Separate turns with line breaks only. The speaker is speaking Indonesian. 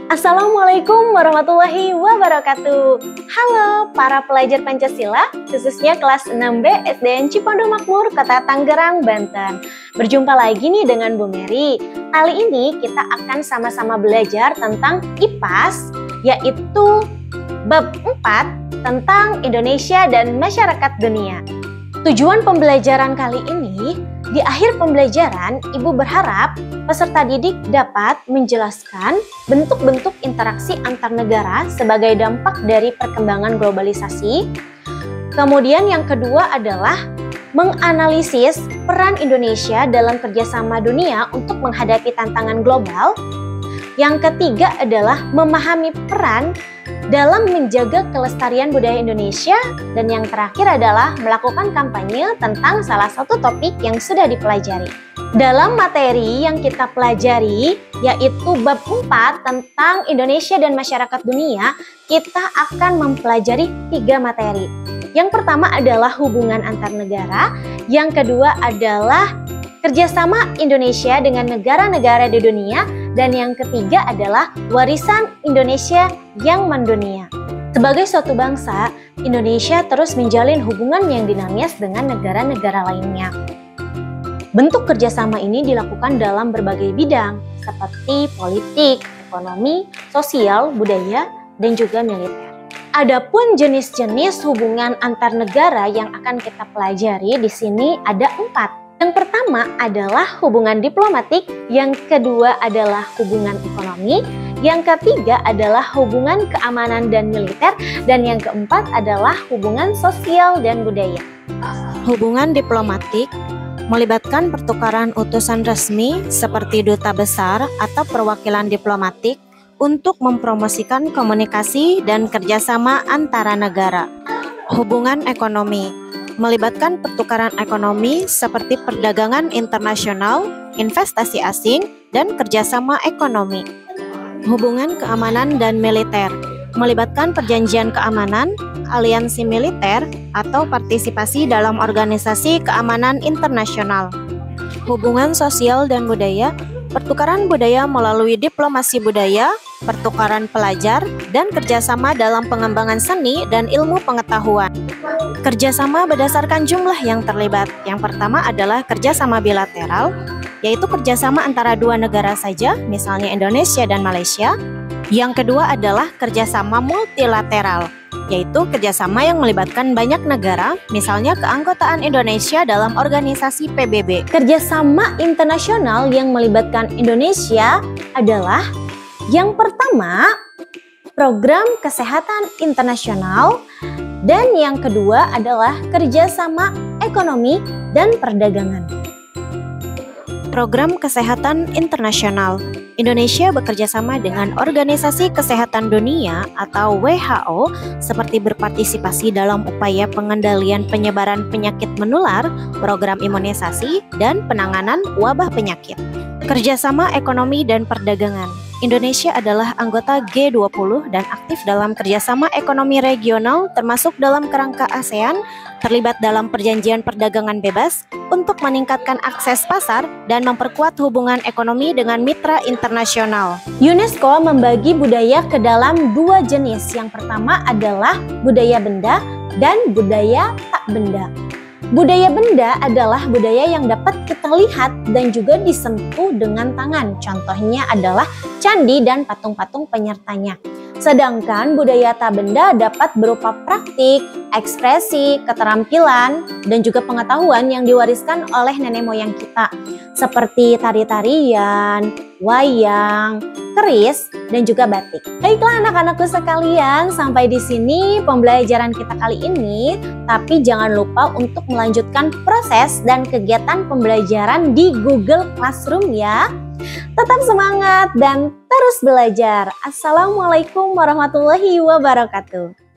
Assalamualaikum warahmatullahi wabarakatuh. Halo para pelajar Pancasila, khususnya kelas 6B SDN Cipondo Makmur, Kota Tangerang, Banten. Berjumpa lagi nih dengan Bu Mary. Kali ini kita akan sama-sama belajar tentang IPAS, yaitu bab 4 tentang Indonesia dan masyarakat dunia. Tujuan pembelajaran kali ini, di akhir pembelajaran, Ibu berharap peserta didik dapat menjelaskan bentuk-bentuk interaksi antar negara sebagai dampak dari perkembangan globalisasi. Kemudian yang kedua adalah menganalisis peran Indonesia dalam kerjasama dunia untuk menghadapi tantangan global. Yang ketiga adalah memahami peran dalam menjaga kelestarian budaya Indonesia, dan yang terakhir adalah melakukan kampanye tentang salah satu topik yang sudah dipelajari. Dalam materi yang kita pelajari, yaitu bab 4 tentang Indonesia dan masyarakat dunia, kita akan mempelajari 3 materi. Yang pertama adalah hubungan antar negara, yang kedua adalah kerjasama Indonesia dengan negara-negara di dunia, dan yang ketiga adalah warisan Indonesia yang mendunia. Sebagai suatu bangsa, Indonesia terus menjalin hubungan yang dinamis dengan negara-negara lainnya. Bentuk kerjasama ini dilakukan dalam berbagai bidang, seperti politik, ekonomi, sosial, budaya, dan juga militer. Adapun jenis-jenis hubungan antar negara yang akan kita pelajari di sini ada 4. Yang pertama adalah hubungan diplomatik, yang kedua adalah hubungan ekonomi, yang ketiga adalah hubungan keamanan dan militer, dan yang keempat adalah hubungan sosial dan budaya.
Hubungan diplomatik melibatkan pertukaran utusan resmi seperti duta besar atau perwakilan diplomatik untuk mempromosikan komunikasi dan kerjasama antara negara. Hubungan ekonomi melibatkan pertukaran ekonomi seperti perdagangan internasional, investasi asing, dan kerjasama ekonomi. Hubungan keamanan dan militer melibatkan perjanjian keamanan, aliansi militer, atau partisipasi dalam organisasi keamanan internasional. Hubungan sosial dan budaya, pertukaran budaya melalui diplomasi budaya, pertukaran pelajar, dan kerjasama dalam pengembangan seni dan ilmu pengetahuan. Kerjasama berdasarkan jumlah yang terlibat. Yang pertama adalah kerjasama bilateral, yaitu kerjasama antara 2 negara saja, misalnya Indonesia dan Malaysia. Yang kedua adalah kerjasama multilateral, yaitu kerjasama yang melibatkan banyak negara, misalnya keanggotaan Indonesia dalam organisasi PBB.
Kerjasama internasional yang melibatkan Indonesia adalah yang pertama, program kesehatan internasional, dan yang kedua adalah kerjasama ekonomi dan perdagangan.
Program kesehatan internasional. Indonesia bekerjasama dengan Organisasi Kesehatan Dunia atau WHO seperti berpartisipasi dalam upaya pengendalian penyebaran penyakit menular, program imunisasi, dan penanganan wabah penyakit. Kerjasama ekonomi dan perdagangan. Indonesia adalah anggota G20 dan aktif dalam kerjasama ekonomi regional termasuk dalam kerangka ASEAN, terlibat dalam perjanjian perdagangan bebas untuk meningkatkan akses pasar dan memperkuat hubungan ekonomi dengan mitra internasional.
UNESCO membagi budaya ke dalam 2 jenis. Yang pertama adalah budaya benda dan budaya tak benda. Budaya benda adalah budaya yang dapat kita lihat dan juga disentuh dengan tangan. Contohnya adalah candi dan patung-patung penyertanya. Sedangkan budaya tak benda dapat berupa praktik, ekspresi, keterampilan, dan juga pengetahuan yang diwariskan oleh nenek moyang kita. Seperti tari-tarian, wayang, keris, dan juga batik. Baiklah anak-anakku sekalian, sampai di sini pembelajaran kita kali ini. Tapi jangan lupa untuk melanjutkan proses dan kegiatan pembelajaran di Google Classroom ya. Tetap semangat dan terus belajar. Assalamualaikum warahmatullahi wabarakatuh.